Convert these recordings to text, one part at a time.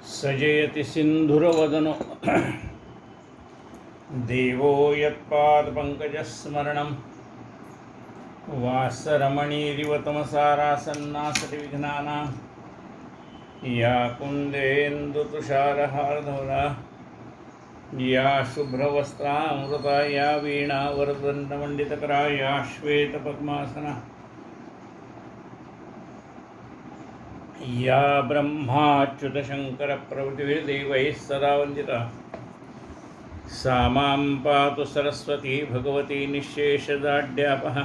सजयति सिन्धुरवदनो देवो यत्पादपङ्कजस्मरणं वासरमणीरिव तमसारासन्नासति विघ्नानां या कुन्देन्दुतुषारहारधवला या शुभ्रवस्त्रामृता या वीणावरदण्डमण्डितकरा या श्वेतपद्मासना या ब्रह्माच्युतशङ्करप्रभृतिभिर्देवैः सदा वन्दिता सा मां पातु सरस्वती भगवती निःशेषदाढ्यापः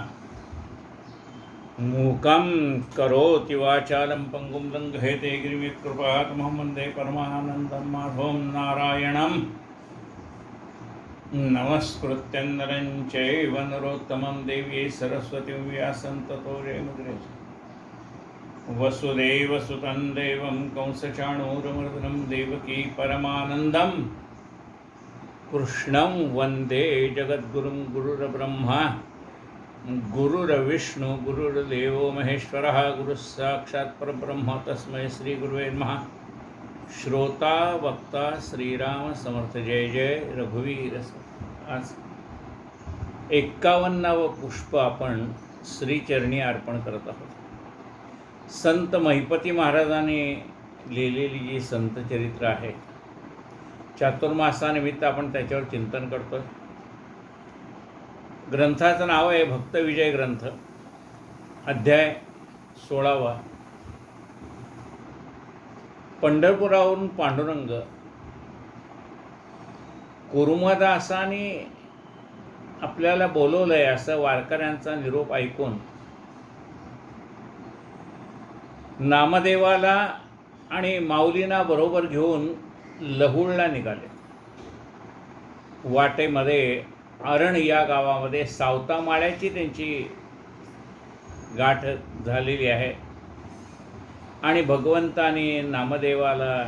मूकं करोति वाचालं पङ्गुं लङ्घयते गिरिमिकृपातमहं वन्दे परमानन्दं माधवं नारायणं नमस्कृत्यं नरं चैव नरोत्तमं देवी सरस्वतीं व्यासं ततो जयमुद्रेत् वसुदेवसुतं देवं कंसचाणूरमर्दनं देवकी परमानन्दं कृष्णं वन्दे जगद्गुरुं गुरुर्ब्रह्मा गुरुर्विष्णु गुरुर्देवो महेश्वरः गुरुः साक्षात् परब्रह्म तस्मै श्रीगुरुवे नमः। श्रोता वक्ता श्रीराम समर्थ जय जय रघुवीर। आज 51व पुष्प आपण श्रीचरणी अर्पण करत आहोत। संत महिपती महाराजांनी लिहिलेली जी संत चरित्र आहे, चातुर्मासानिमित्त आपण त्याच्यावर चिंतन करतोय। ग्रंथाचं नाव आहे भक्त विजय ग्रंथ, अध्याय 16वा। पंढरपुरावरून पांडुरंग कुरुमदासानी आपल्याला बोलवलंय असं वारकऱ्यांचा निरोप ऐकून नामदेवाला आणि माऊलींना बरोबर घेऊन लहुळला निघाले। वाटेमध्ये अरण या गावामध्ये सावतामाळ्याची त्यांची गाठ झालेली आहे आणि भगवंताने नामदेवाला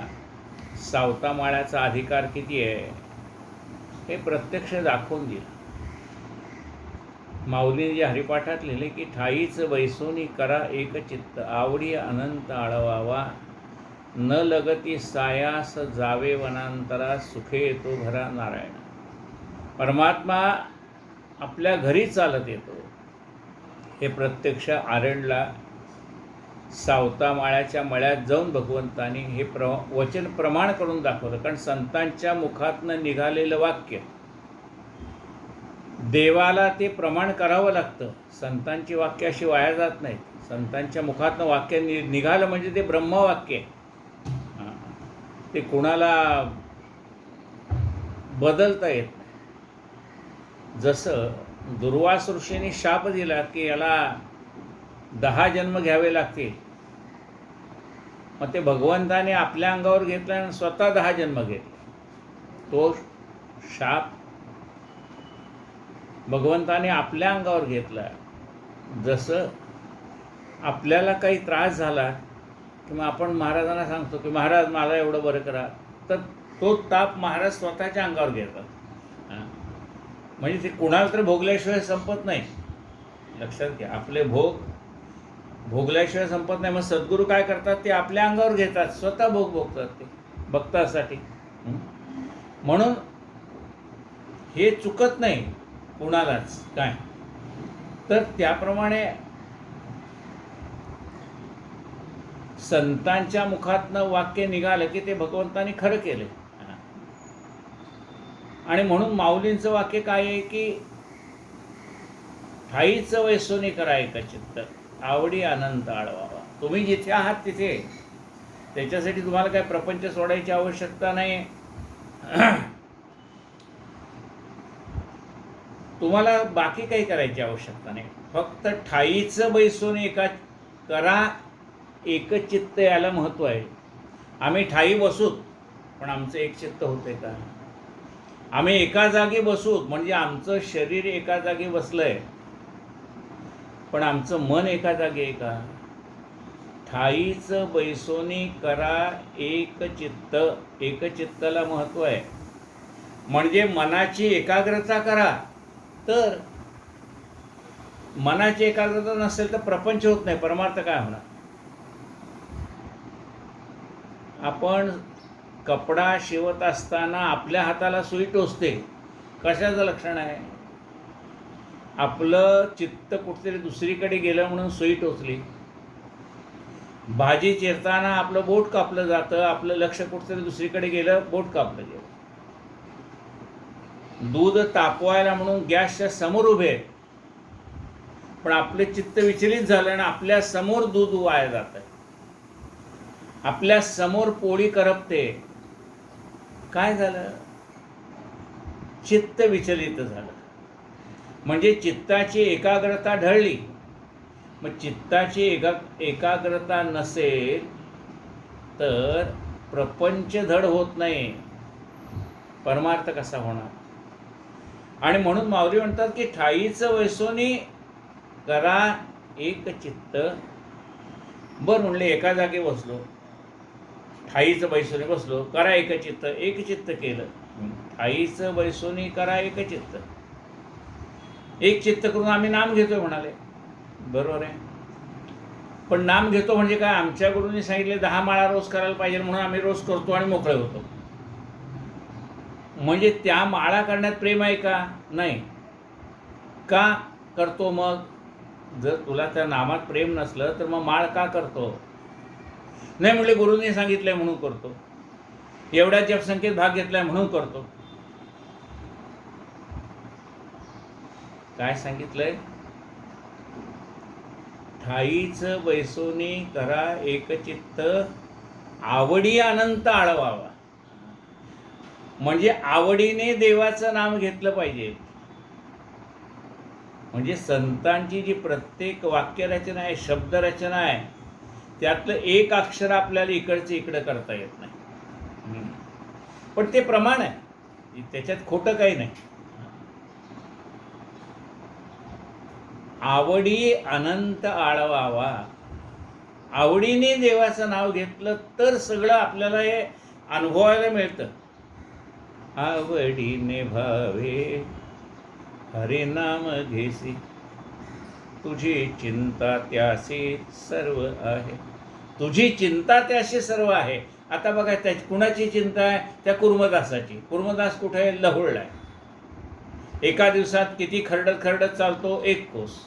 सावतामाळ्याचा अधिकार किती आहे हे प्रत्यक्ष दाखवून दिलं। माऊलीने जे हरिपाठात लिहिले की ठाईच बैसोनी करा एक चित्त आवडी अनंत आळवावा न लगती सायास जावे वनांतरा सुखे येतो घरा नारायण। परमात्मा आपल्या घरी चालत येतो हे प्रत्यक्ष आरणला सावतामाळ्याच्या मळ्यात जाऊन भगवंतानी हे वचन प्रमाण करून दाखवलं। कारण संतांच्या मुखातनं निघालेलं वाक्य देवाला ते प्रमाण करावं लागतं। संतांची वाक्य अशी वाया जात नाहीत। संतांच्या मुखातनं वाक्य निघालं म्हणजे ते ब्रह्मवाक्य आहे, ते कुणाला बदलता येत नाही। जसं दुर्वास ऋषींनी शाप दिला की याला 10 जन्म घ्यावे लागतील, मग ते भगवंताने आपल्या अंगावर घेतला आणि स्वतः 10 जन्म घेतले। तो शाप भगवंताने आपल्या अंगावर घेतला। जसं आपल्याला काही त्रास झाला किंवा आपण महाराजांना सांगतो की महाराज मला एवढं बरं करा, तर तो ताप महाराज स्वतःच्या अंगावर घेतात। म्हणजे ते कुणाला तर भोगल्याशिवाय संपत नाही। लक्षात घ्या, आपले भोगल्याशिवाय संपत नाही। मग सद्गुरू काय करतात, ते आपल्या अंगावर घेतात, स्वतः भोगतात ते भक्तासाठी। म्हणून हे चुकत नाही कुणालाच काय। तर त्याप्रमाणे संतांच्या मुखातनं वाक्य निघालं की ते भगवंतानी खरं केलं। आणि म्हणून माऊलींचं वाक्य काय आहे की ठाईचं वैसोनी करा एक चित्त आवडी अनंत आळवावा। तुम्ही जिथे आहात तिथे, त्याच्यासाठी तुम्हाला काय प्रपंच सोडायची आवश्यकता नाही। तुम्हाला बाकी काही करायची आवश्यकता नाही। फक्त ठाईचं बैसून करा एक चित्त, याला महत्त्व आहे। आम्ही ठाई बसूत पण आमचं एक चित्त होते का? आम्ही एका जागी बसूत म्हणजे आमचं शरीर एका जागी बसलंय पण आमचं मन एका जागी आहे का? ठाईचं बैसोनी करा एक चित्त, एक चित्ताला महत्त्व आहे। म्हणजे मनाची एकाग्रता करा। तर मनाची एकाग्रता नसेल तर प्रपंच होत नाही, परमार्थ काय होणार? आपण कपडा शिवत असताना आपल्या हाताला सुई टोचते, कशाचं लक्षण आहे? आपलं चित्त कुठेतरी दुसरीकडे गेलं म्हणून सुई टोचली. भाजी चिरताना आपलं बोट कापलं जातं, आपलं लक्ष कुठेतरी दुसरीकडे गेलं, बोट कापलं गेलं. दूध तापवायला म्हणून गॅसच्या समोर उभे आहेत, पण आपले चित्त विचलित झालं आणि आपल्या समोर दूध वाया जातं, आपल्या समोर पोळी करपते. काय झालं? चित्त विचलित झालं. म्हणजे चित्ताची एकाग्रता ढळली. मग चित्ताची एकाग्रता नसेल तर प्रपंच धड होत नाही, परमार्थ कसा होणार? आणि म्हणून माऊली म्हणतात की ठाईचं वैसोनी करा एक चित्त. बरं म्हणले, एका जागी बसलो, ठाईचं बैसोनी बसलो, करा एक चित्त केलं. ठाईचं बैसोनी करा एक चित्त करून आम्ही नाम घेतोय म्हणाले. बरोबर आहे, पण नाम घेतो म्हणजे काय? आमच्या गुरूंनी सांगितले 10 माळा रोज करायला पाहिजे म्हणून आम्ही रोज करतो आणि मोकळे होतो. म्हणजे त्या माळा करण्यात प्रेम आहे का? नाही. का करतो मग? जर तुला त्या नामात प्रेम नसलं तर मग माळ का करतो? नाही म्हणले, गुरूंनी सांगितलंय म्हणून करतो, एवढ्या जपसंख्येत भाग घेतलाय म्हणून करतो. काय सांगितलंय? ठाईचं बैसोनी करा एक चित्त, आवडी अनंत आळवावा. म्हणजे आवडीने देवाचं नाम घेतलं पाहिजे. म्हणजे संतांची जी प्रत्येक वाक्यरचना आहे, शब्दरचना आहे, त्यातलं एक अक्षर आपल्याला इकडचं इकडं करता येत नाही, पण ते प्रमाण आहे, त्याच्यात खोटं काही नाही. आवडी अनंत आळवावा. आवडीने देवाचं नाव घेतलं तर सगळं आपल्याला हे अनुभवायला मिळतं. आवडीने भावे हरिनाम घेसी, तुझी चिंता त्याशी सर्व आहे. तुझी चिंता त्याशी सर्व आहे. आता बघा, त्या कुणाची चिंता आहे? त्या कुर्मदासाची. कुर्मदास कुठे आहे? लहुळला आहे. एका दिवसात किती खरडत चालतो? 1 कोस.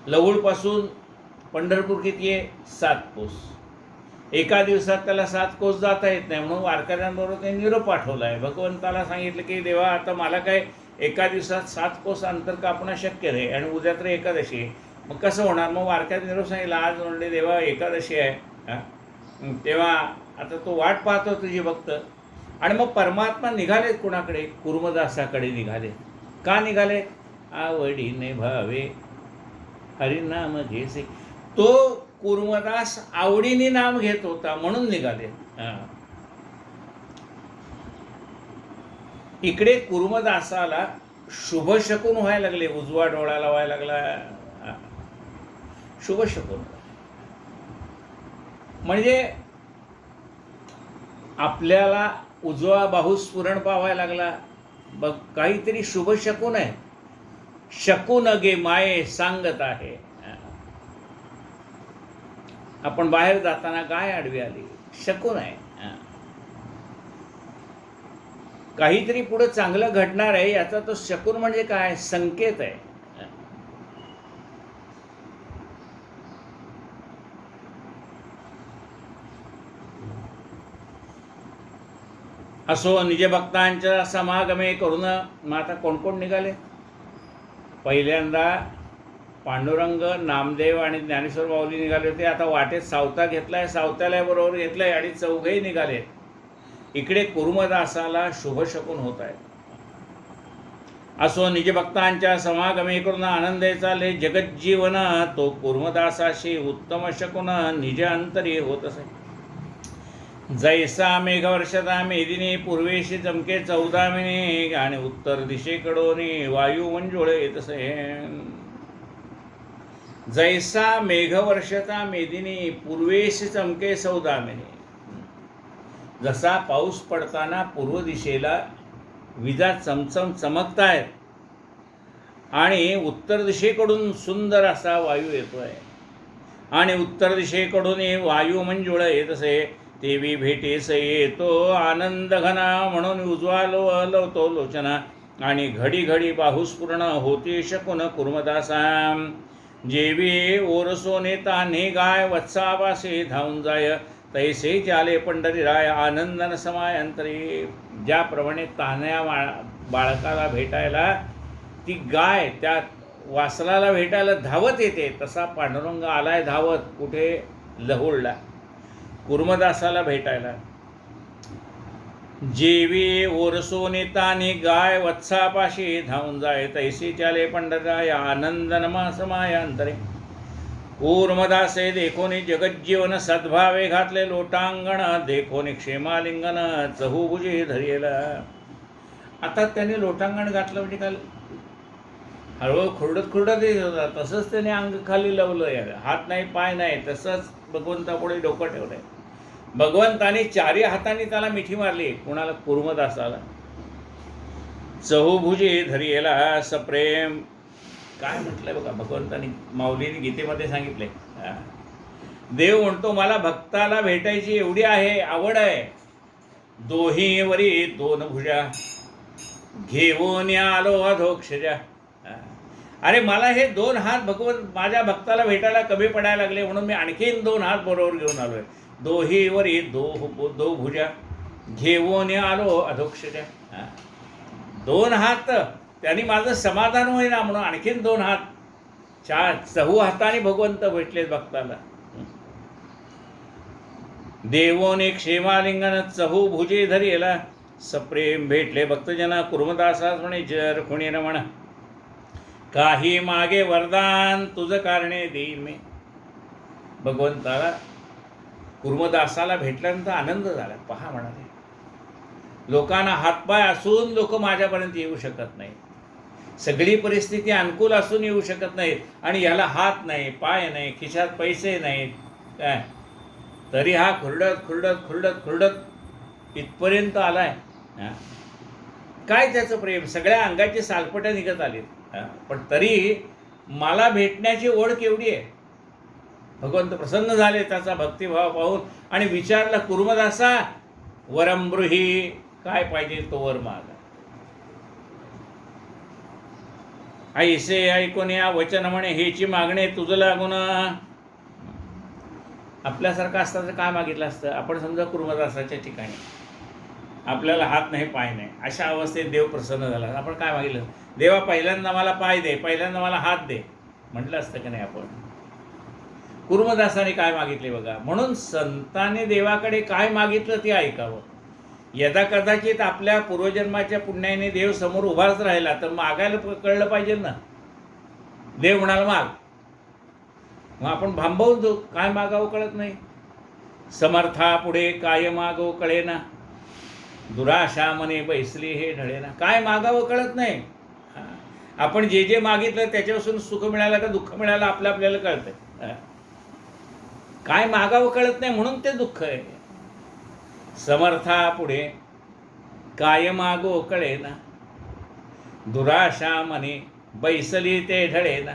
लहुळपासून पंढरपूर किती आहे? 7 कोस. एका दिवसात त्याला 7 कोस जाता येत नाही, म्हणून वारकऱ्यांबरोबर त्यांनी निरोप पाठवला आहे. भगवंताला सांगितलं की देवा, आता मला काय एका दिवसात 7 कोस अंतर कापणं शक्य नाही, आणि उद्या तर एकादशी आहे, मग कसं होणार? मग वारकऱ्यांनी निरोप सांगितलं, आज म्हणले देवा एकादशी आहे, तेव्हा आता तो वाट पाहतो तुझी भक्त. आणि मग परमात्मा निघालेत कुणाकडे? कुर्मदासाकडे निघाले. का निघाले? आवडीने भावे हरिनाम घेसे. तो कुर्मदास आवडीने नाम घेत होता म्हणून निघाले. इकडे कुर्मदासाला शुभ शकून व्हायला लागले, उजवा डोळा लावायला लागला, शुभ शकून. म्हणजे आपल्याला उजवा बाहू स्फुरण पावायला लागला, बघ काहीतरी शुभ शकून आहे. शकून गे माये सांगत आहे. आपण बाहेर जाताना गाय आडवी आली, शकून आहे. काहीतरी पुढे चांगलं घडणार आहे याचा तो शकून म्हणजे काय? संकेत आहे. असो निज भक्तांच्या समागमे करून. मग आता कोण कोण निघाले? पहिल्यांदा पांडुरंग, नामदेव आणि ज्ञानेश्वर माऊली निघाले होते. आता वाटेत सावता घेतलाय, सावत्याला बरोबर घेतलाय, आणि चौघेही निघाले. इकडे कुर्मदासाला शुभ शकून होत आहे. असो निज भक्तांच्या समागमे करून आनंदे चाले जगज्जीवन, तो कुर्मदासाशी उत्तम शकून निज अंतरी होत असे. जैसा मेघवर्षता मेदिनी, पूर्वेशी चमके 14 महिने, आणि उत्तर दिशेकडून वायू मंजुळ येत असे. जैसा मेघवर्षता मेदिनी, पूर्वेशी चमके 14 महिने. जसा पाऊस पडताना पूर्व दिशेला विजा चमचम चमकतायत, आणि उत्तर दिशेकडून सुंदर असा वायू येतोय, आणि उत्तर दिशेकडून वायू मंजुळ येत असे. तेवी भेटेस येतो आनंद घना, म्हणून उज्ज्वलवतो लोचना, आणि घडी घडी बाहुस्फुरण होती शकुन कुर्मदासा. जेवी ओरसोने ताने गाय वत्सावासे धावून जाय, तैसे चाले पंढरीराय आनंदन समायंतरी. ज्याप्रमाणे तान्या बाळकाला भेटायला ती गाय त्या वासराला भेटायला धावत येते, तसा पांडुरंग आलाय धावत. कुठे? लहुळला, कुर्मदासाला भेटायला. जेवी ओरसोने ताने गाय वत्सापाशी धावून जाय, तैसे चाले पंढराय आनंदनमा समायांतरे. कूर्मदासे देखोनी जगज्जीवन, सद्भावे घातले लोटांगण, देखोनी क्षेमालिंगन चहुभुजे धरियला. आता त्याने लोटांगण घातलं म्हणजे काय? हळूहळू खुरडत येत होता, तसंच त्याने अंग खाली लावलं, हात नाही पाय नाही, तसंच भगवंतापुढे डोकं ठेवलंय. भगवंताने चारी हाताने त्याला मिठी मारली. कुणाला? कुर्मदासाला. चहुभुजे धरियला सप्रेम. काय म्हटलंय बघा भगवंतानी, माऊलीने गीतेमध्ये सांगितलंय. देव म्हणतो मला भक्ताला भेटायची एवढी आहे, आवड आहे. दोही वरी दोन भुजा, घेऊन आलो अधोक्षजा. अरे मला हे दोन हात माझ्या भक्ताला भेटायला कमी पडायला लागले, म्हणून मी आणखीन दोन हात बरोबर घेऊन आलोय. दोही वरी दो भुजा, घेऊन आलो अधोक्षजा. दोन हात, त्यांनी माझं समाधान होईना म्हणून आणखीन दोन हात, चहू हाताने भगवंत भेटलेत भक्ताला. देवोने क्षेमालिंगन चहू भुजे धरियला, सप्रेम भेटले भक्तजना. कुर्मदासा म्हणे जर कोणी रमण, काही मागे वरदान तुझ कारणे देईन मी. भगवंताला कुर्मदासाला भेटल्यानंतर आनंद झाला. पहा म्हणाले, लोकांना हातपाय असून लोक माझ्यापर्यंत येऊ शकत नाही, सगळी परिस्थिती अनुकूल असून येऊ शकत नाहीत, आणि याला हात नाही, पाय नाही, खिशात पैसे नाहीत, काय तरी हा खुरडत खुरडत खुरडत खुरडत इथपर्यंत आलाय. काय त्याचं प्रेम, सगळ्या अंगाची सालपट्या निघत आली, पण तरी मला भेटण्याची ओढ केवढी आहे. भगवंत प्रसन्न झाले त्याचा भक्तिभाव पाहून, आणि विचारला कुर्मदासा वरंब्रुही, काय पाहिजे तो वर माग. ऐसे ऐकून या वचन म्हणे, हेची मागणे तुझं लागून. आपल्यासारखं असतं तर काय मागितलं असतं आपण? समजा कुर्मदासाच्या ठिकाणी आपल्याला हात नाही पाय नाही, अशा अवस्थेत देव प्रसन्न झाला, आपण काय मागितलं? देवा पहिल्यांदा मला पाय दे, पहिल्यांदा मला हात दे म्हटलं असतं की नाही आपण? कुर्मदासाने काय मागितले बघा. म्हणून संतांनी देवाकडे काय मागितलं ते ऐकावं. यदा कदाचित आपल्या पूर्वजन्माच्या पुण्याने देव समोर उभाच राहिला तर मागायला कळलं पाहिजे ना. देव म्हणाला माग, मग आपण भांबवून जाऊ, काय मागावं कळत नाही. समर्था पुढे काय मागो कळेना, दुराशा मने बैसली हे ढळेना. काय मागावं कळत नाही. आपण जे जे मागितलं त्याच्यापासून सुख मिळालं का दुःख मिळालं आपल्याला कळतंय. काय मागावं कळत नाही म्हणून ते दुःख आहे. समर्था पुढे काय मागो कळेना, दुराशा मने बैसली ते ढळेना.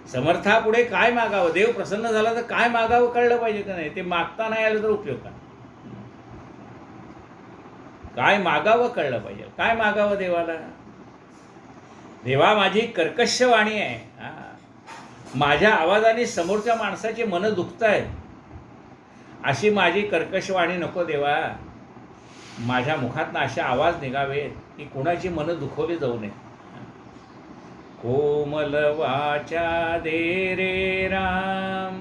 समर्थापुढे काय मागावं, देव प्रसन्न झाला तर काय मागावं कळलं पाहिजे का नाही. ते मागता नाही आलं तर उपयोग का? काय मागावं कळलं पाहिजे. काय मागावं देवाला? देवा माझी कर्कश वाणी आहे, माझ्या आवाजाने समोरच्या माणसाची मनं दुखतायत, अशी माझी कर्कश वाणी नको देवा. माझ्या मुखातनं असे आवाज निघावेत की कुणाची मनं दुखवली जाऊ नये. कोमल वाचा दे रे राम,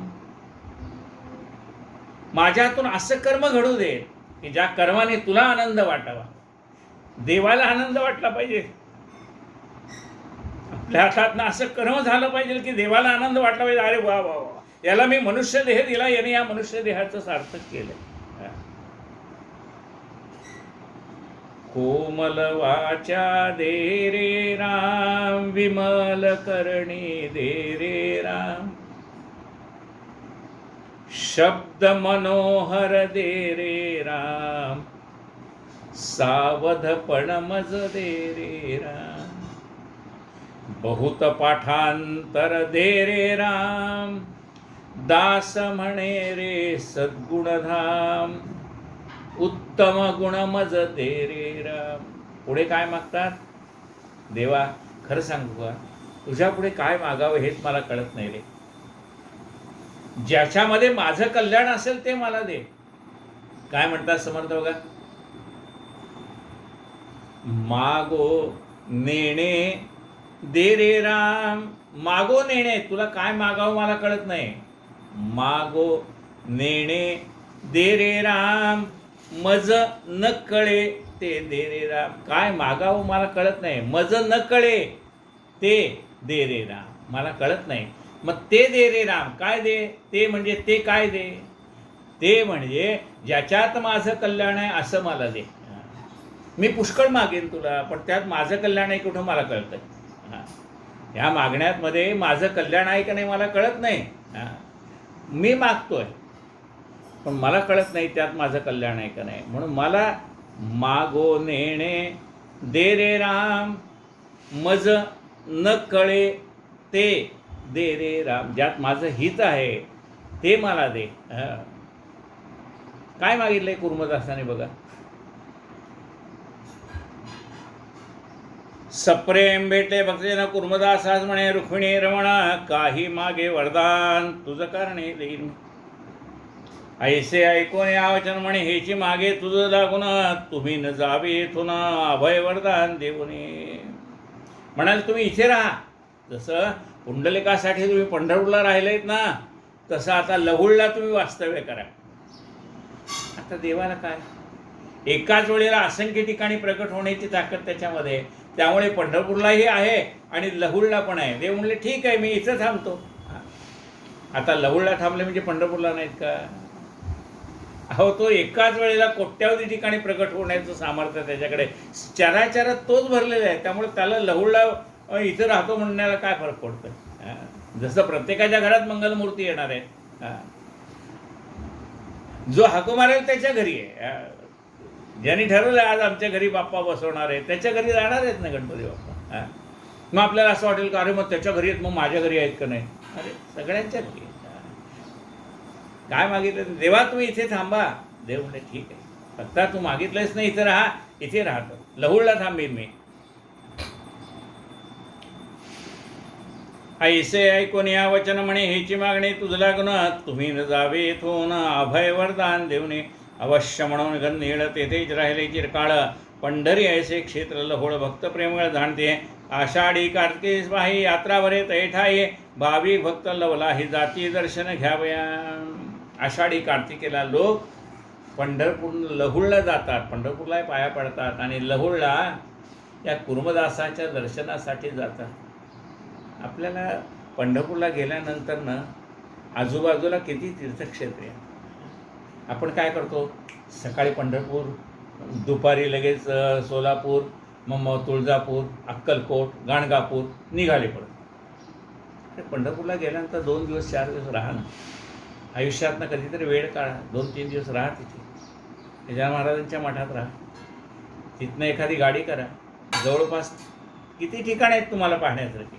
माझ्यातून असं कर्म घडू दे की ज्या कर्माने तुला आनंद वाटावा. देवाला आनंद वाटला पाहिजे. आपल्या हातातनं असं कर्म झालं पाहिजे की देवाला आनंद वाटला पाहिजे. अरे वा वा वा, याला मी मनुष्य देह दिला, याने या मनुष्य देहाचं सार्थक केलं. कोमल वाचा दे रे राम, विमल करणी दे रे राम, शब्द मनोहर दे रे राम, सावधपण मज दे रे राम, बहुत पाठांतर दे रे राम, दास म्हणे रे सद्गुणधाम, उत्तम गुण मज दे रे राम. पुढे काय मागतात? देवा खरं सांगू का, तुझ्या पुढे काय मागावं हेच मला कळत नाही रे. ज्याच्यामध्ये माझं कल्याण असेल ते मला दे. काय म्हणतात समर्थ बघा, मागो नेणे दे रे राम. मागो नेणे, तुला काय मागावं मला कळत नाही. मागो नेणे दे रे राम, मज न कळे ते दे रे राम. काय मागावं मला कळत नाही, मज न कळे ते दे रे राम, मला कळत नाही. मग ते दे रे राम, काय दे? ते म्हणजे ते काय दे? ते म्हणजे ज्याच्यात माझं कल्याण आहे असं मला दे. मी पुष्कळ मागेन तुला, पण त्यात माझं कल्याण आहे कुठं मला कळतंय. ह्या मागण्यामध्ये माझं कल्याण आहे का नाही मला कळत नाही. मी मागतोय पण मला कळत नाही त्यात माझं कल्याण आहे का नाही. म्हणून मला मागो नेणे दे रे राम, मज न कळे ते दे रे राम. ज्यात माझं हित आहे ते मला दे. काय मागितलंय कुर्मदासाने बघा, सप्रेम भेटले भक्तजन कुर्मदासास म्हणे, रुक्मिणी रमणा काही मागे वरदान तुझं करणे देईन. ऐसे ऐकून या वचन म्हणे, हेची मागे तुझं लागून तुम्ही न जावे येथून अभय वरदान देऊने. म्हणाल तुम्ही इथे राहा. जसं पुंडलिकासाठी तुम्ही पंढरपूरला राहिलेत ना, तसं आता लहुळला तुम्ही वास्तव्य करा. आता देवाला काय, एकाच वेळेला असंख्य ठिकाणी प्रकट होण्याची ताकद त्याच्यामध्ये, त्यामुळे पंढरपूरलाही आहे आणि लहुळला पण आहे. देव म्हणले ठीक आहे मी इथं थांबतो. आता लहुळला थांबले म्हणजे पंढरपूरला नाहीत का? अहो तो एकाच वेळेला कोट्यावधी ठिकाणी प्रकट होण्याचं सामर्थ्य त्याच्याकडे, चराचरात तोच भरलेला आहे. त्यामुळे त्याला लहुळला इथं राहतो म्हणण्याला काय फरक पडतोय? जसं प्रत्येकाच्या घरात मंगलमूर्ती येणार आहे, जो हाको मारेल त्याच्या घरी आहे. ज्यांनी ठरवलं आज आमच्या घरी बाप्पा बसवणार आहे त्याच्या घरी जाणार आहेत ना गणपती बाप्पा. मग आपल्याला असं वाटेल का अरे मग त्याच्या घरी आहेत मग माझ्या घरी आहेत का नाही? अरे सगळ्यांच्या घरी. काय मागितलं? देवा तुम्ही इथे थांबा. देव म्हणजे ठीक आहे, फक्त तू मागितलंयस नाही इथे राहा. इथे राहतो, लहुळला थांबेन मी. ऐसे ऐकून या वचन म्हणे, हेची मागणी तुझ लागून तुम्ही न जावे येथून अभय वरदान देऊने. अवश्य म्हणून गंधीळ तेथेच राहिले चिरकाळ, पंढरी ऐसे क्षेत्र लहोळ भक्त प्रेमळ जाणते. आषाढी कार्तिकी स्वाही यात्रा भरे तैठाये, भाविक भक्त लवलाही जाती दर्शन घ्यावया. आषाढी कार्तिकेला लोक पंढरपूर लहुळला जातात, पंढरपूरला पाया पडतात आणि लहुळला या कुर्मदासाच्या दर्शनासाठी जातात. आपल्याला पंढरपूरला गेल्यानंतर ना आजूबाजूला किती तीर्थक्षेत्रे आहे. आपण काय करतो, सकाळी पंढरपूर, दुपारी लगेच सोलापूर, मग तुळजापूर, अक्कलकोट, गाणगापूर निघाले परत. पंढरपूरला गेल्यानंतर 2 दिवस 4 दिवस राहा ना. आयुष्यातनं कधीतरी वेळ काढा, 2-3 दिवस राहा तिथे. गजानन महाराजांच्या मठात राहा, तिथनं एखादी गाडी करा. जवळपास किती ठिकाण आहेत तुम्हाला पाहण्यासारखी.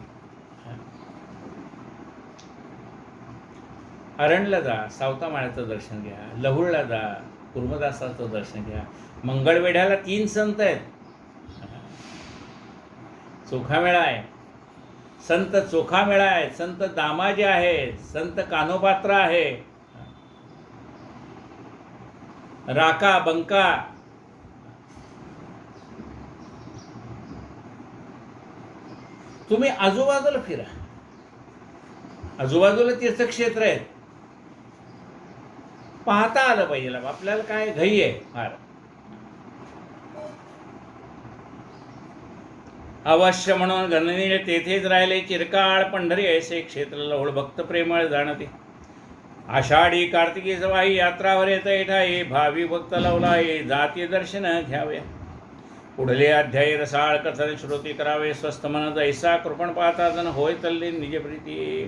अरणला जा, सावतामाळ्याचं दर्शन घ्या. लहुळला जा, कुर्मदासाचं दर्शन घ्या. मंगळवेढ्याला 3 संत आहेत. चोखामेळा आहे, संत चोखामेळा आहे, संत दामाजी आहे, संत कान्होपात्र आहे, राका बंका. तुम्ही आजूबाजूला फिरा, आजूबाजूला तीर्थक्षेत्र आहेत, पाहता आलं पाहिजे. आपल्याला काय घाई आहे फार. अवश्य म्हणून गणनीय तेथेच राहिले चिरकाळ, पंढरी ऐसे क्षेत्र लहुळ भक्त प्रेमळ जाणते. आषाढी कार्तिकी सवाही यात्रावर येत येठाये, भावी भक्त लवलाये जाती दर्शन घ्यावे. पुढले अध्याय रसाळ कथन श्रोती करावे, स्वस्थ मन जैसा कृपण पाहता जण होय तल्ली निज प्रीती.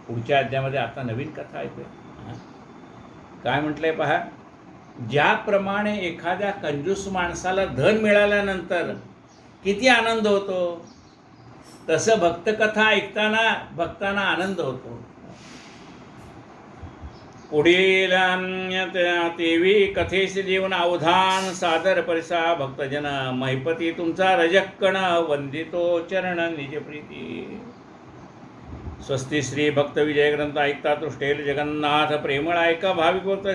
पुढच्या अध्यायामध्ये आता नवीन कथा ऐकूया. काय म्हटलंय पहा, ज्याप्रमाणे एखाद्या कंजूस माणसाला धन मिळाल्यानंतर किती आनंद होतो, तसं भक्तकथा ऐकताना भक्तांना आनंद होतो. पुढील तेवी कथेस जीवन अवधान सादर परिसा भक्तजन महिपती तुमचा रजक्कण वंदितो चरण निज प्रीती. स्वस्ती श्री भक्त विजय ग्रंथ ऐकता तृष्टेल जगन्नाथ प्रेमळ ऐका भाविकोक्त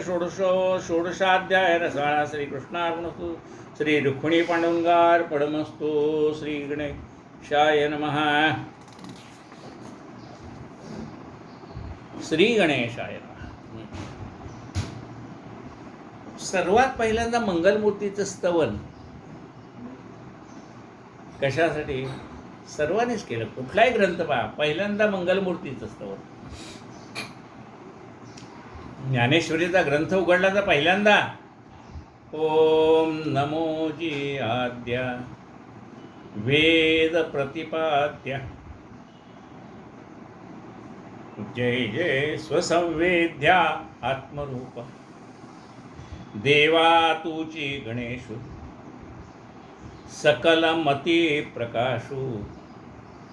षोडशाध्याय रसाळा श्रीकृष्णार्पणस्तु. श्री रुक्मिणी पांडुरंगार पडमस्तु. श्री गणेशाय नमः. श्री गणेशाय नमः. सर्वात पहिल्यांदा मंगलमूर्तीचं स्तवन कशासाठी सर्वांनीच केलं. कुठलाही ग्रंथ पहा, पहिल्यांदा मंगलमूर्तीचं स्तवन. ज्ञानेश्वरीचा ग्रंथ उघडला तर पहिल्यांदा ओम नमोजी आद्या वेद प्रतिपाद्या जय जय स्वसंवेद्या आत्मरूप देवा तुची गणेशु सकल मती प्रकाशू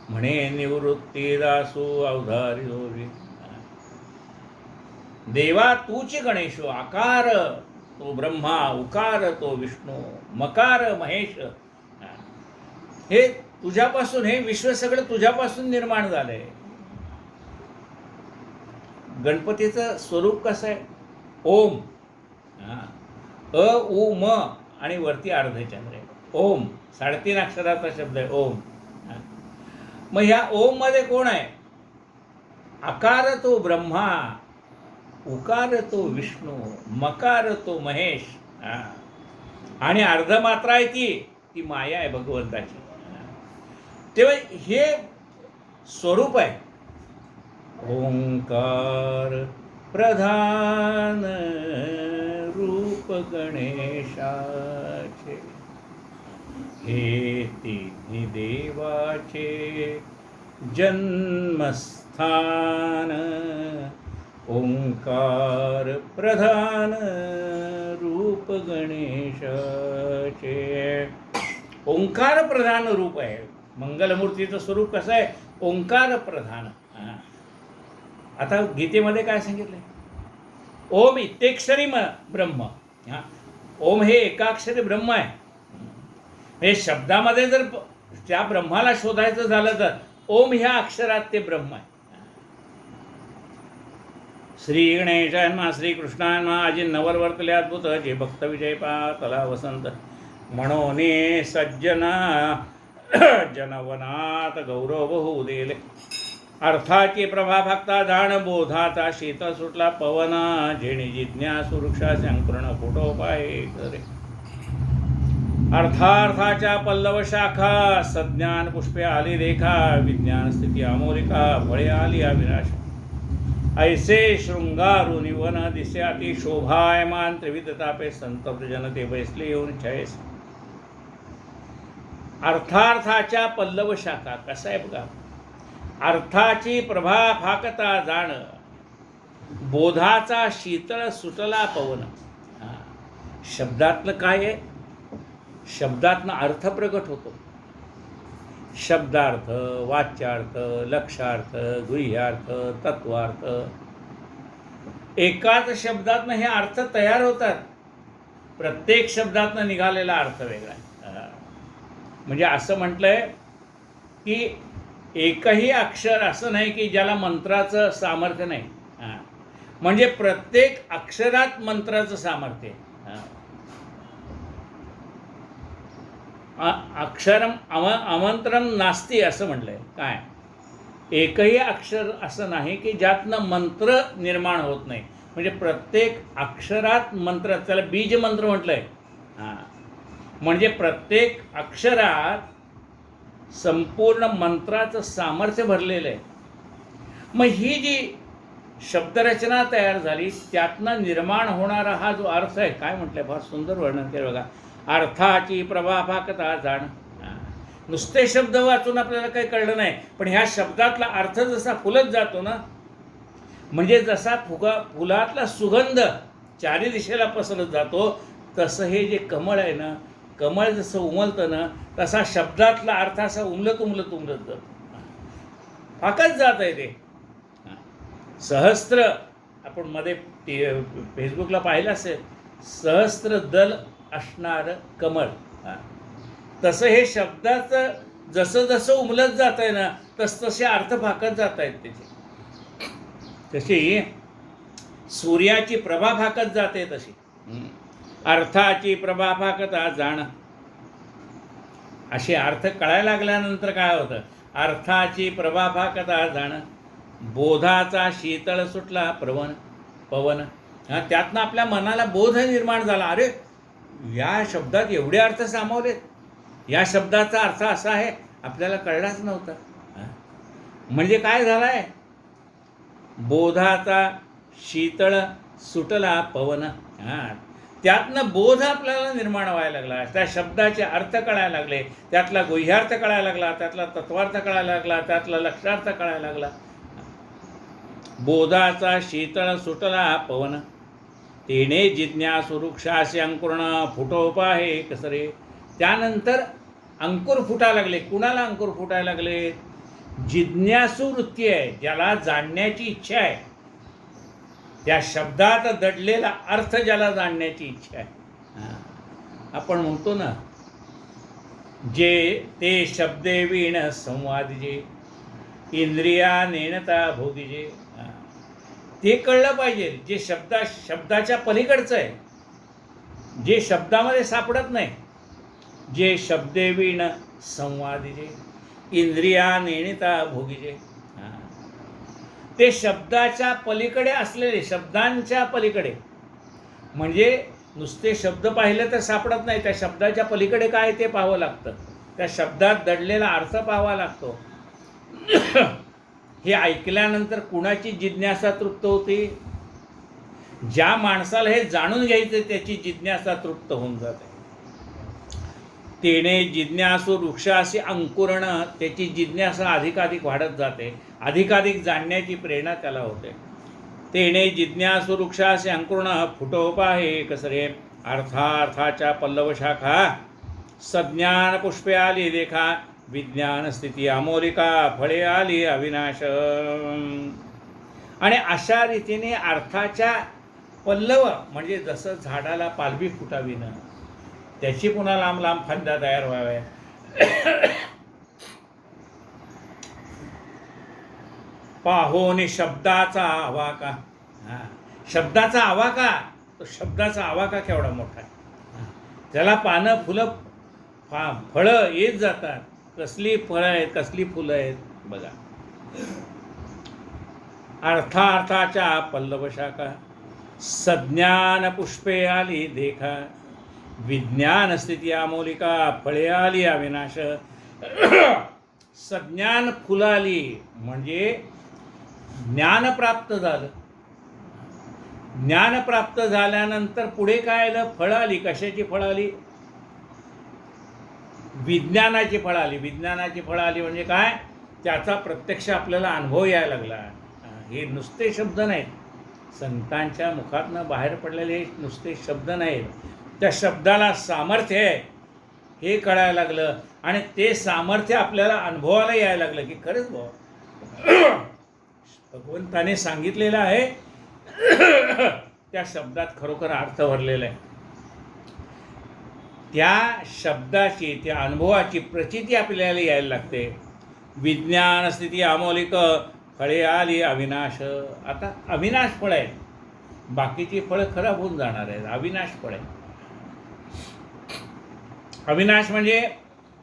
म्हणे निवृत्ती दासू अवधारी होवी. देवा तूची गणेशो, आकार तो ब्रह्मा, उकार तो विष्णू, मकार महेश. हे तुझ्यापासून, हे विश्व सगळं तुझ्यापासून निर्माण झालंय. गणपतीचं स्वरूप कसं आहे? ओम. अ उ म आणि वरती अर्धचंद्र आहे. ओम 3.5 अक्षराचा शब्द आहे ओम. मग ह्या ओम मध्ये कोण आहे? आकार तो ब्रह्मा, उकार तो विष्णू, मकार तो महेश आणि अर्धमात्रा आहे ती माया आहे भगवंताची. तेव्हा हे स्वरूप आहे. ओंकार प्रधान रूप गणेशाचे हे तिन्ही देवाचे जन्मस्थान. ओंकार प्रधान रूप गणेशाचे. ओंकार प्रधान रूप आहे. मंगलमूर्तीचं स्वरूप कसं आहे? ओंकार प्रधान. आता गीतेमध्ये काय सांगितलंय? ओम इत्तेक्षरी ब्रह्म. ओम हे एकाक्षरी ब्रह्म आहे. हे शब्दामध्ये जर त्या ब्रह्माला शोधायचं झालं तर ओम ह्या अक्षरात ते ब्रह्म आहे. श्री गणेशाय नमः. श्री कृष्णाय नमः. अजी नवरवर्तले अद्भुत जे भक्त विजय पातला वसंत म्हणून सज्जना जनवनात गौरव होऊ दिले. अर्थाची प्रभा भक्ता जाण बोधाचा शीतळ सुटला पवना झेणी जिज्ञासु वृक्षा संकृण फुटो पाहे करे. अर्थार्थाच्या पल्लव शाखा सज्ञान पुष्पे आली रेखा विज्ञान स्थिती अमोलिका फळे आली अविनाश. ऐसे शृंगारुनी वन दिसे अति शोभायमान त्रिविध तापे संतप्त जनते बैसले येऊन छयस. अर्थार्थाच्या पल्लव शाखा कसं आहे बघा. अर्थाची प्रभा फाकता जाण बोधाचा शीतळ सुटला पवन. शब्दातलं काय आहे? शब्दातनं अर्थ प्रगट होतो. शब्दार्थ, वाच्यार्थ, लक्षार्थ, गुह्यार्थ, तत्वार्थ. एकाच शब्दातनं हे अर्थ तयार होतात. प्रत्येक शब्दातनं निघालेला अर्थ वेगळा आहे. म्हणजे असं म्हटलंय की एकही अक्षर असं नाही की ज्याला मंत्राचं सामर्थ्य नाही. म्हणजे प्रत्येक अक्षरात मंत्राचं सामर्थ्य आहे. अक्षरम अमंत्रम नास्ती असं म्हटलंय. काय? एकही अक्षर असं नाही की ज्यातनं मंत्र निर्माण होत नाही. म्हणजे प्रत्येक अक्षरात मंत्र, त्याला बीज मंत्र म्हटलंय. म्हणजे प्रत्येक अक्षरात संपूर्ण मंत्राचं सामर्थ्य भरलेलं आहे. मग ही जी शब्दरचना तयार झाली त्यातनं निर्माण होणारा हा जो अर्थ आहे, काय म्हटलंय, फार सुंदर वर्णन केलं बघा. अर्थाची प्रभा फाकता जाण. नुसते शब्द वाचून आपल्याला काही कळलं नाही, पण ह्या शब्दातला अर्थ जसा फुलत जातो ना, म्हणजे जसा फुलातला सुगंध चारी दिशेला पसरत जातो, तसं हे जे कमळ आहे ना, कमळ जसं उमलतं ना, तसा शब्दातला अर्थ असा उमलत जातो. फाकत जात आहे ते. सहस्त्र आपण मध्ये फेसबुकला पाहिलं असेल, सहस्त्र दल असणार कमळ. तसं हे शब्दाचं जसं जसं उमलत जात आहे ना, तसतसे अर्थ फाकत जात आहेत त्याचे. तशी सूर्याची प्रभा फाकत जाते तशी अर्थाची प्रभा फाकता जाण. असे अर्थ कळायला लागल्यानंतर काय होतं, अर्थाची प्रभा फाकता जाण, बोधाचा शीतळ सुटला पवन. त्यातनं आपल्या मनाला बोध निर्माण झाला, अरे या शब्दात एवढे अर्थ सामावलेत, या शब्दाचा अर्थ असा आहे, आपल्याला कळलाच नव्हता. म्हणजे काय झालाय, बोधाचा शीतळ सुटला पवन. त्यातनं बोध आपल्याला निर्माण व्हायला लागला, त्या शब्दाचे अर्थ कळायला लागले, त्यातला गुह्यार्थ कळायला लागला, त्यातला तत्वार्थ कळायला लागला, त्यातला लक्षार्थ कळायला लागला. बोधाचा शीतळ सुटला पवन, तेने जिज्ञासु वृक्षासी अंकुरण फुटोपाहे कसरे. त्यानंतर अंकुर फुटायला लागले. कुणाला अंकुर फुटायला लागले, जिज्ञासू वृत्ती आहे, ज्याला जाणण्याची इच्छा आहे, त्या शब्दात दडलेला अर्थ ज्याला जाणण्याची इच्छा आहे. आपण म्हणतो ना, जे ते शब्दे वीण संवादिजे, इंद्रिया नेणता भोगिजे. ते कळलं पाहिजे, जे शब्दाच्या पलीकडचं आहे, जे शब्दामध्ये सापडत नाही. जे शब्दे वीण संवादिजे, इंद्रिया नेणता भोगिजे. ते शब्दाच्या पलीकडे असलेले, शब्दांच्या पलीकडे, म्हणजे नुसते शब्द पाहिले तर सापडत नाही, त्या शब्दाच्या पलीकडे काय ते पाहावं लागतं, त्या शब्दात दडलेला अर्थ पाहावा लागतो. हे ऐकल्यानंतर कुणाची जिज्ञासा तृप्त होते, ज्या माणसाला हे जाणून घ्यायचं त्याची जिज्ञासा तृप्त होऊन जाते. तेने जिज्ञासू वृक्षासी अंकुरण, त्याची जिज्ञासा अधिकाधिक वाढत जाते, अधिकाधिक जाणण्याची प्रेरणा त्याला होते. तेने जिज्ञासू वृक्षासी अंकुरण फुटोपाहे कसरे, अर्थाच्या पल्लव शाखा, सज्ञान पुष्पे आली देखा, विज्ञान स्थिती अमोलिका, फळे आली अविनाश. आणि अशा रीतीने अर्थाच्या पल्लव, म्हणजे जसं झाडाला पालवी फुटावी ना, त्याची पुन्हा लांब लांब फांद्या तयार व्हाव्या. पाहोनी शब्दाचा आवाका. शब्दाचा आवाका, तो शब्दाचा आवाका केवढा मोठा आहे. त्याला पानं फुलं फळं येत जातात. कसली फळं आहेत, कसली फुलं आहेत बघा. अर्थाच्या पल्लव शाखा, सज्ञान पुष्पे आली देखा, विज्ञान स्थिती अमोलिका, फळे आली अविनाश. सज्ञान फुलाली म्हणजे ज्ञान प्राप्त झालं. ज्ञान प्राप्त झाल्यानंतर पुढे काय आलं, फळं आली. कशाची फळं आली, विज्ञानाची फळं आली. विज्ञानाची फळं आली म्हणजे काय, त्याचा प्रत्यक्ष आपल्याला अनुभव यायला लागला. हे नुसते शब्द नाहीत, संतांच्या मुखातनं बाहेर पडलेले नुसते शब्द नाहीत, त्या शब्दाला सामर्थ्य आहे हे कळायला लागलं. आणि ते सामर्थ्य आपल्याला अनुभवाला यायला लागलं की खरंच भाऊ भगवंताने सांगितलेलं आहे, त्या शब्दात खरोखर अर्थ भरलेला आहे. त्या शब्दाची, त्या अनुभवाची प्रचिती आपल्याला यायला लागते. विज्ञान स्थिती अमोलिक, फळे आली अविनाश. आता अविनाश फळ आहे, बाकीची फळं खराब होऊन जाणार आहेत. अविनाश फळ आहे. अविनाश म्हणजे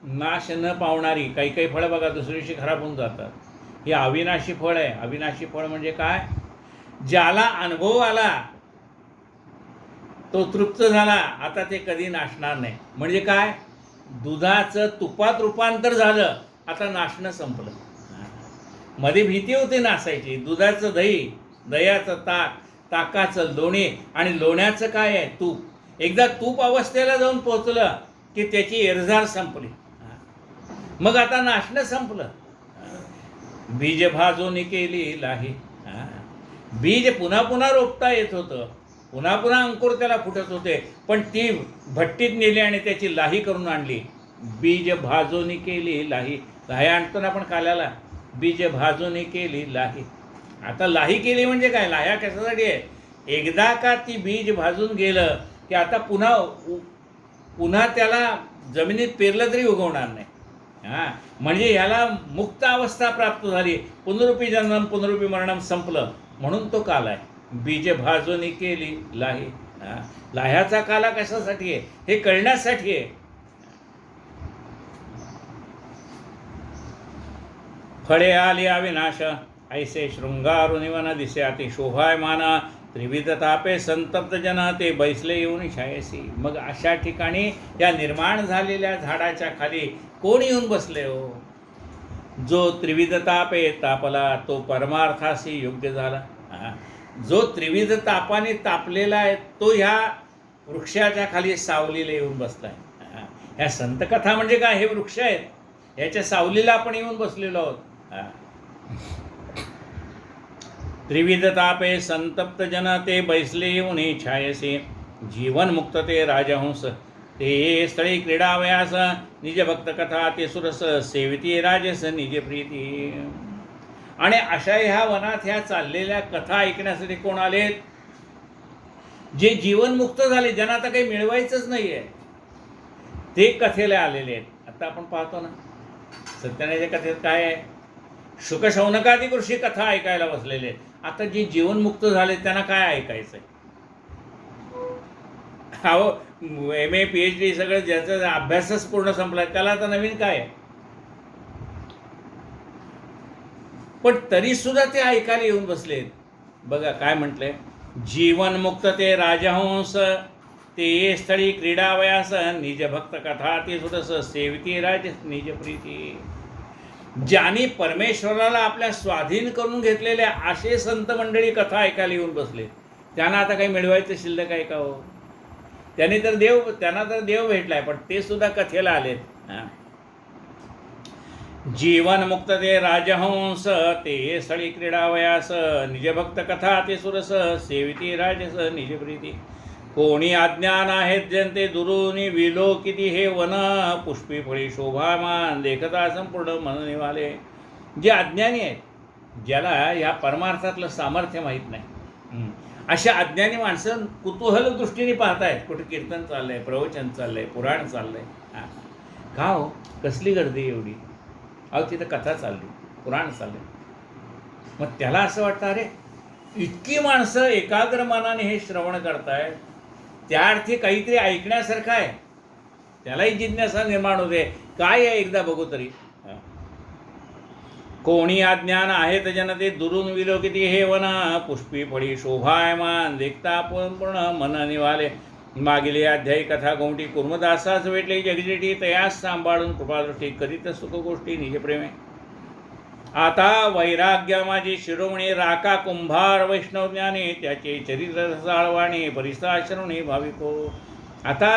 नाश न पावणारी. काही काही फळं बघा दुसऱ्या दिवशी खराब होऊन जातात. हे अविनाशी फळ आहे. अविनाशी फळ म्हणजे काय, ज्याला अनुभव आला तो तृप्त झाला, आता ते कधी नाशणार नाही. म्हणजे काय, दुधाचं तुपात रूपांतर झालं, आता नाशणं संपलं. मध्ये भीती होती नासायची. दुधाचं दही, दह्याचं ताक, ताकाचं लोणे, आणि लोण्याचं काय आहे, तूप. एकदा तूप अवस्थेला जाऊन पोचलं की त्याची एरझार संपली, मग आता नाशणं संपलं. बीज भाजून केली लाही. बीज पुन्हा पुन्हा रोपता येत होतं, पुन्हा पुन्हा अंकुर त्याला फुटत होते, पण ती भट्टीत नेली आणि त्याची लाही करून आणली. बीज भाजून केली लाही. लाही आणतो ना आपण काल्याला, बीज भाजून केली लाही. आता लाही केली म्हणजे काय? लाह्या कशासाठी आहे? एकदा का ती बीज भाजून गेलं की आता पुन्हा त्याला जमिनीत पेरलं तरी उगवणार नाही. म्हणजे याला मुक्त अवस्था प्राप्त झाली. पुनरुपी जन्म पुनरुपी मरणम संपलं, म्हणून तो काल आहे. बीज भाजून केली लाही. लाह्याचा काला कशासाठी आहे हे कळण्यासाठी आहे. फळे आली अविनाश ऐसे शृंगार निवन दिसे अति शोभायमान त्रिविध तापे संतप्त जन ते बैसले येऊन छायसी. मग अशा ठिकाणी या निर्माण झालेल्या झाडाच्या खाली कोण येऊन बसले हो? जो त्रिविध तापे तापला तो परमार्थासी योग्य झाला. जो त्रिविध तापाने तापलेला आहे तो ह्या वृक्षाच्या खाली सावलीला येऊन बसलाय. ह्या संतकथा म्हणजे काय? हे वृक्ष आहेत, ह्याच्या सावलीला आपण येऊन बसलेलो आहोत. त्रिविध तापे संतप्त जन ते बैसले येऊन छायसे. जीवन मुक्त ते राजहंस ते स्थळी क्रीडावयास निज भक्त कथा ते सुरस सेविती राजस निज प्रीती. आणि अशा ह्या वनात ह्या चाललेल्या कथा ऐकण्यासाठी कोण आलेत? जे जीवनमुक्त झाले, ज्यांना आता काही मिळवायचंच नाही आहे, ते कथेला आलेले आहेत. आता आपण पाहतो ना सत्यानारायणाच्या कथेत काय आहे? शुकशौनकादी ऋषी कथा ऐकायला बसलेले आहेत. आता जे जीवनमुक्त झाले त्यांना काय ऐकायचं आहे? अहो MA PhD सगळं ज्याचा अभ्यासच पूर्ण संपला त्याला आता नवीन काय आहे? पण तरी सुद्धा ते ऐकायला येऊन बसलेत. बघा काय म्हटलंय? जीवन मुक्त ते राजहंस ते स्थळी क्रीडावयास निज भक्त कथा ते सुरस सेविती राज निज प्रीती. ज्यांनी परमेश्वराला आपल्या स्वाधीन करून घेतलेल्या असे संत मंडळी कथा ऐकायला येऊन बसले, त्यांना आता काही मिळवायचं शिल्लक आहे का हो? त्यांना तर देव भेटलाय, पण ते सुद्धा कथेला आलेत. जीवन मुक्त ते राजहंस ते स्थळी क्रीडावयास निज भक्त कथा ते सुरस सेविती राजस निज प्रीती. कोणी अज्ञान आहेत जनते दुरुनी विलो किती हे वन पुष्पी फळी शोभामान देखता संपूर्ण मन निवाले. जे अज्ञानी आहेत, ज्याला या परमार्थातलं सामर्थ्य माहीत नाही, अशा अज्ञानी माणसं कुतूहल दृष्टीने पाहतायत कुठे कीर्तन चाललंय, प्रवचन चाललंय, पुराण चाललंय. का हो? कसली गर्दी एवढी? अहो तिथं कथा चालली, पुराण चाललंय. मग त्याला असं वाटतं अरे इतकी माणसं एकाग्र मनाने हे श्रवण करतायत, त्या अर्थी काहीतरी ऐकण्यासारखं आहे. त्यालाही जिज्ञासा निर्माण होते, काय आहे एकदा बघू तरी. कोणी अज्ञान आहेत जनते दुरून विलोकिती हे वन पुष्पी फळी शोभायमान देखता पूर्ण मन निवाले. मागील अध्यायी कथा गोमटी कुर्मदासाच भेटले जगजेटी तयास सांभाळून कृपादृष्टी करीत सुख गोष्टी निज प्रेमे. आता वैराग्य माझी शिरोमणी राका कुंभार वैष्णव ज्ञानी त्याचे चरित्र साळवाणी परिसाश्रवणी भाविको. आता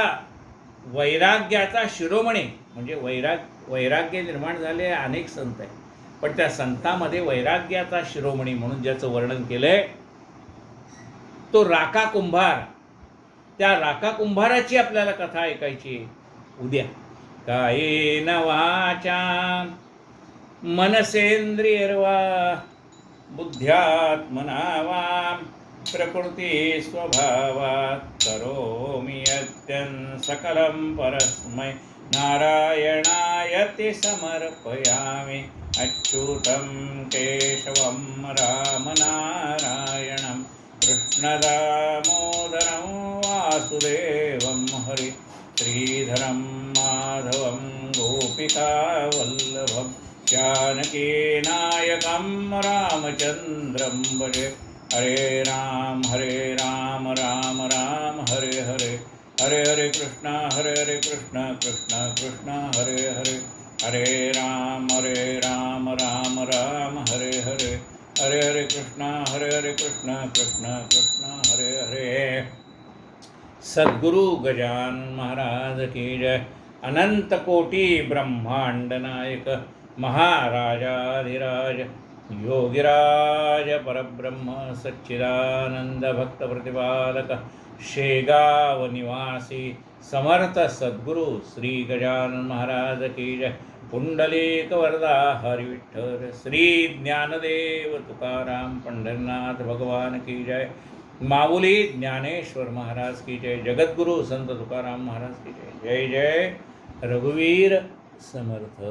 वैराग्याचा शिरोमणी म्हणजे वैराग्य निर्माण झाले अनेक संत आहेत, पण त्या संतांमध्ये वैराग्याचा शिरोमणी म्हणून ज्याचं वर्णन केलंय तो राका कुंभार. त्या राका कुंभाराची आपल्याला कथा ऐकायची उद्या. कायेन वाचा मनसेंद्रियर्वा बुद्ध्यात्मना वा प्रकृती स्वभावात् करोमि यत्तं सकलं परस्मै नारायणायति समर्पयामि. अच्युतं केशवं रामनारायणं कृष्णदामोदरं वासुदेवं हरि श्रीधरं माधवं गोपिकावल्लभं जानकीनायकं रामचन्द्रं भजे. हरे राम राम राम हरे हरे, हरे हरे कृष्ण कृष्ण कृष्ण हरे हरे. हरे राम राम राम हरे हरे, हरे हरे कृष्ण कृष्ण कृष्ण हरे हरे. सद्गुरु गजानन महाराज की जय. अनंत कोटी ब्रह्मांड नायक महाराजाधिराज योगिराज परब्रह्म सच्चिदानंद भक्त प्रतिपालक शेगाव निवासी समर्थ सद्गुरु श्री गजानन महाराज की जय. पुंडलिक वरदा हरी विठ्ठल. श्री ज्ञानदेव तुकाराम पंढरनाथ भगवान की जय. माऊली ज्ञानेश्वर महाराज की जय. जगद्गुरु संत तुकाराम महाराज की जय. जय जय रघुवीर समर्थ.